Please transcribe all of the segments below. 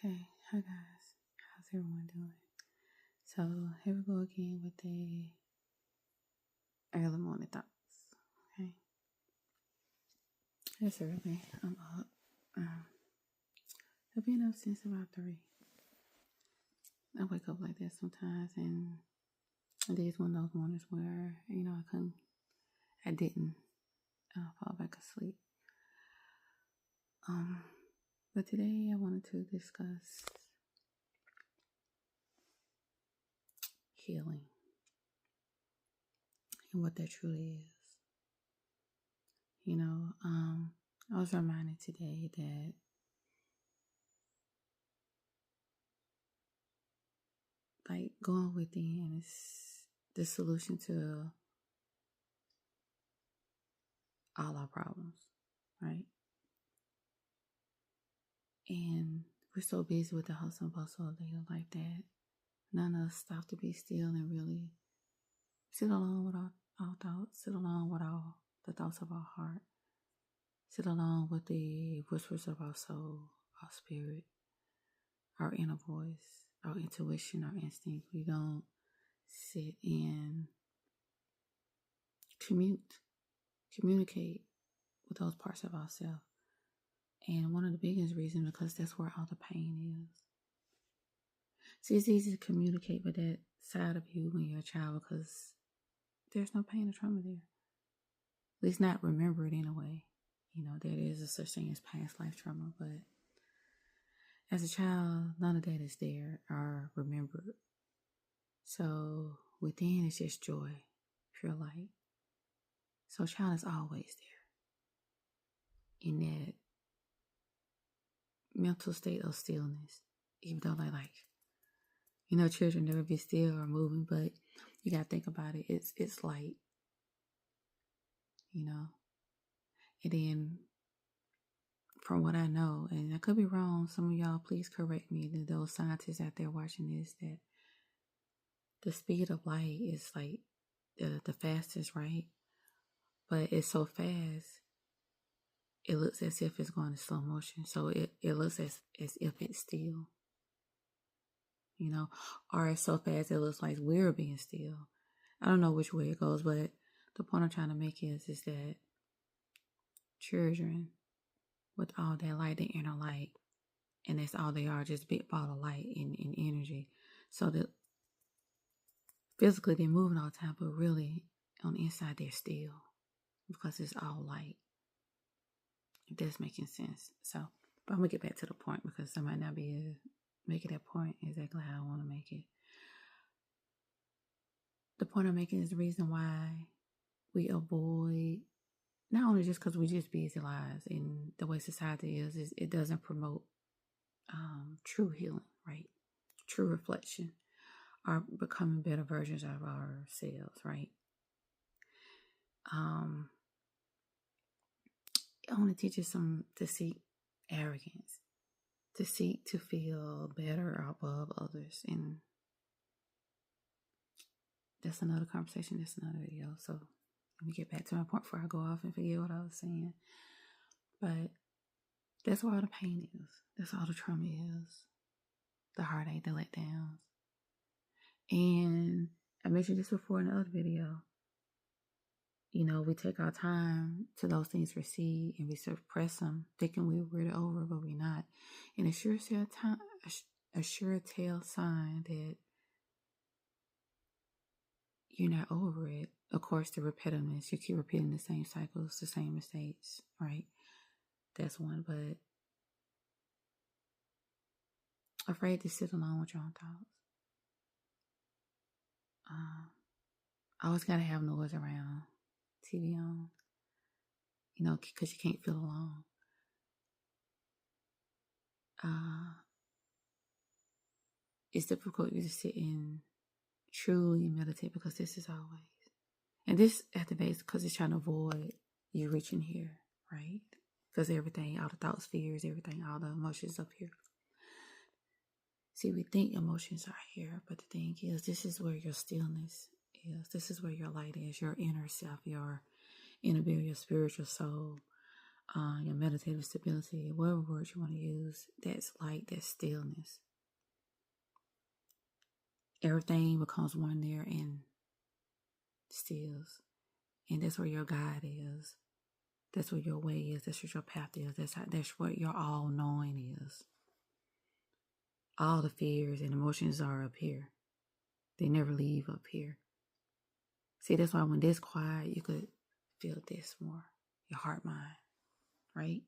Okay, hi guys, how's everyone doing? So here we go again with the early morning thoughts. Okay, it's early. I'm up. I've been up since about 3. I wake up like that sometimes, and these one of those mornings where I didn't fall back asleep. But today I wanted to discuss healing and what that truly is. I was reminded today that going within is the solution to all our problems, right? And we're so busy with the hustle and bustle of daily life that none of us stop to be still and really sit alone with our thoughts, sit alone with the thoughts of our heart, sit alone with the whispers of our soul, our spirit, our inner voice, our intuition, our instinct. We don't sit and communicate with those parts of ourselves. And one of the biggest reasons, because that's where all the pain is. See, it's easy to communicate with that side of you when you're a child because there's no pain or trauma there. At least not remember it anyway. There is a such thing as past life trauma, but as a child, none of that is there or remembered. So within is just joy, pure light. So a child is always there in that mental state of stillness, even though children never be still or moving, but you gotta think about it. It's light, and then from what I know, and I could be wrong, some of y'all please correct me, those scientists out there watching this, that the speed of light is like the fastest, right? But it's so fast, it looks as if it's going in slow motion. So it looks as if it's still, or it's so fast it looks like we're being still. I don't know which way it goes, but the point I'm trying to make is that children, with all that light, the inner light, and that's all they are, just big ball of light and energy. So that physically they're moving all the time, but really on the inside they're still because it's all light. If that's making sense. So, but I'm gonna get back to the point because I might not be making that point exactly how I want to make it. The point I'm making is the reason why we avoid, not only just because we just busy lives and the way society is it doesn't promote true healing, right? True reflection, or becoming better versions of ourselves, right? It only teaches them to seek arrogance, to seek to feel better or above others, and that's another conversation, that's another video. So let me get back to my point before I go off and forget what I was saying. But that's where all the pain is. That's all the trauma is. The heartache, the letdowns. And I mentioned this before in the other video. We take our time to those things recede and we suppress them, thinking we're over, but we're not. And a sure tell sign that you're not over it. Of course, the repetitiveness. You keep repeating the same cycles, the same mistakes, right? That's one. But afraid to sit alone with your own thoughts. Always got to have noise around, TV on, because you can't feel alone. It's difficult to sit and truly meditate because this is always. And this at the base because it's trying to avoid you reaching here, right? Because everything, all the thoughts, fears, everything, all the emotions up here. See, we think emotions are here, but the thing is, this is where your stillness is. This is where your light is, your inner self, your inner being, your spiritual soul. your meditative stability, whatever words you want to use, that's light, that's stillness. Everything becomes one there and stills. And that's where your guide is. That's where your way is. That's what your path is. That's what your all-knowing is. All the fears and emotions are up here. They never leave up here. See, that's why when this quiet, you could feel this more. Your heart, mind, right?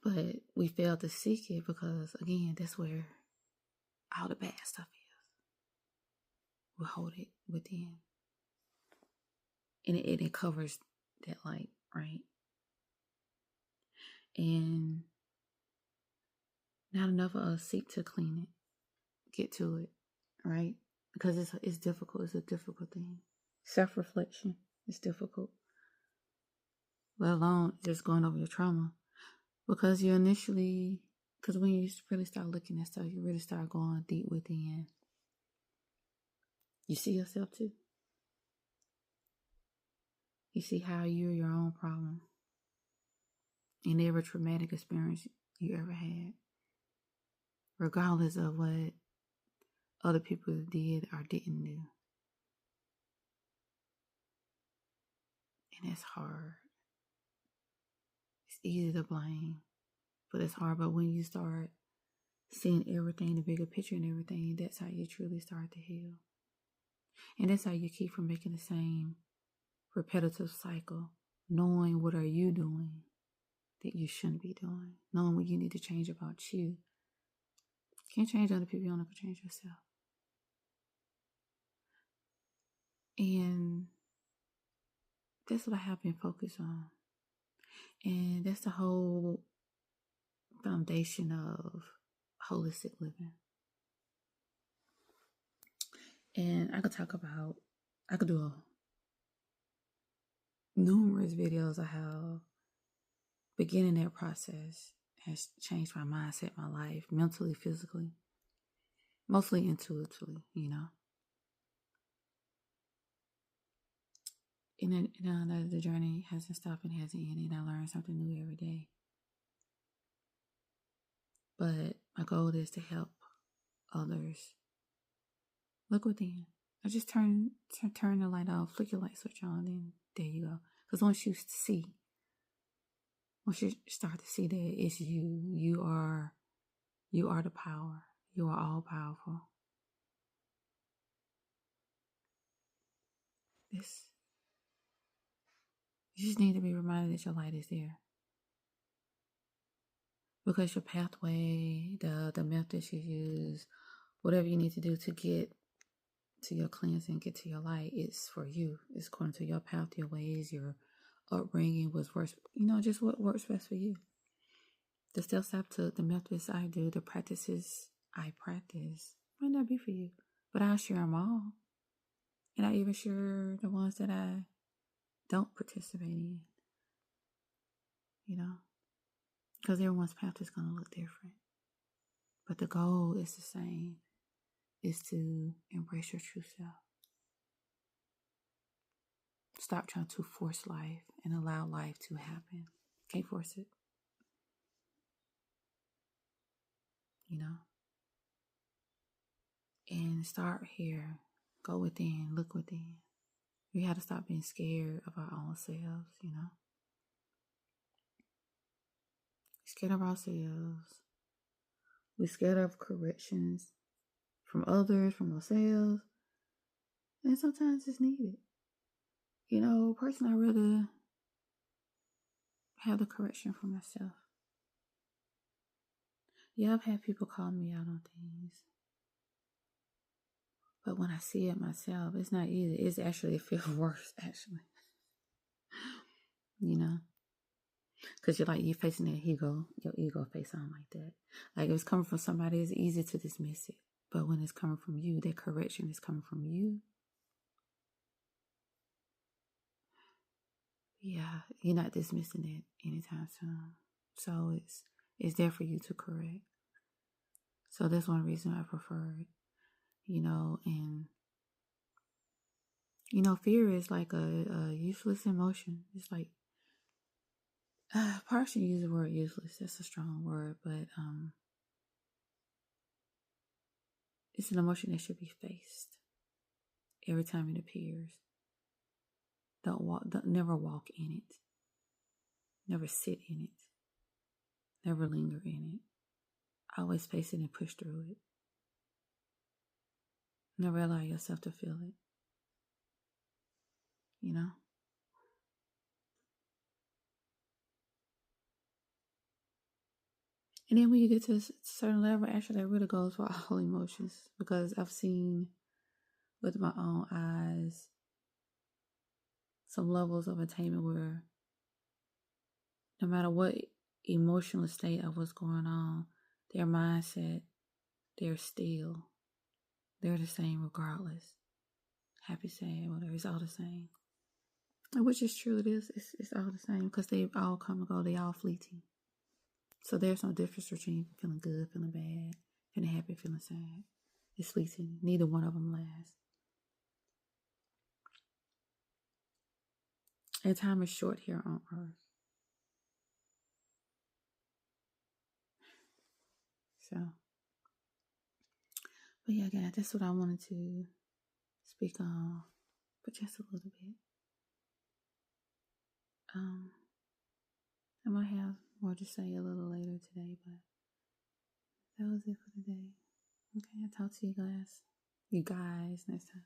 But we fail to seek it because, again, that's where all the bad stuff is. We hold it within. And it covers that light, right? And not enough of us seek to clean it, get to it, right? Because it's difficult. It's a difficult thing. Self-reflection is difficult. Let alone just going over your trauma. Because when you really start looking at stuff, you really start going deep within. You see yourself too. You see how you're your own problem in every traumatic experience you ever had, regardless of what other people did or didn't do. And it's hard. It's easy to blame, but it's hard. But when you start seeing everything, the bigger picture and everything, that's how you truly start to heal. And that's how you keep from making the same repetitive cycle, knowing what are you doing that you shouldn't be doing, knowing what you need to change about you. Can't change other people, you only can change yourself. And that's what I have been focused on. And that's the whole foundation of holistic living. And I could do numerous videos of how beginning that process has changed my mindset, my life, mentally, physically, mostly intuitively, And the journey hasn't stopped and hasn't ended. I learn something new every day. But my goal is to help others look within. I just turn the light off, flick your light switch on, and there you go. Because once you start to see that it's you are the power. You are all powerful. You just need to be reminded that your light is there. Because your pathway, the methods you use, whatever you need to do to get to your cleansing, get to your light, it's for you. It's according to your path, your ways, your upbringing, what's works, just what works best for you. The steps I took, the methods I do, the practices I practice might not be for you, but I'll share them all. And I even share the ones that I don't participate in, because everyone's path is going to look different. But the goal is the same, is to embrace your true self. Stop trying to force life and allow life to happen. Can't force it. And start here. Go within. Look within. We have to stop being scared of our own selves, Scared of ourselves. We're scared of corrections from others, from ourselves. And sometimes it's needed. Personally, I'd rather have the correction from myself. Yeah, I've had people call me out on things. But when I see it myself, it's not easy. It feels worse, actually. Because you're facing that your ego face on like that. Like if it's coming from somebody, it's easy to dismiss it. But when it's coming from you, that correction is coming from you. Yeah, you're not dismissing it anytime soon. So it's there for you to correct. So that's one reason I prefer it. And fear is like a useless emotion. It's like Partially use the word useless. That's a strong word, but it's an emotion that should be faced every time it appears. Never walk in it. Never sit in it. Never linger in it. Always face it and push through it. Never allow yourself to feel it. You know? And then when you get to a certain level, actually, that really goes for all emotions. Because I've seen with my own eyes some levels of attainment where no matter what emotional state of what's going on, their mindset, they're the same regardless. Happy, sad, whatever, it's all the same. And which is true, it's all the same because they all come and go, they all fleeting. So there's no difference between feeling good, feeling bad, feeling happy, feeling sad. It's fleeting. Neither one of them lasts. And time is short here on earth. So, but yeah, guys, that's what I wanted to speak on for just a little bit. I might have more to say a little later today, but that was it for today. Okay, I'll talk to you guys next time.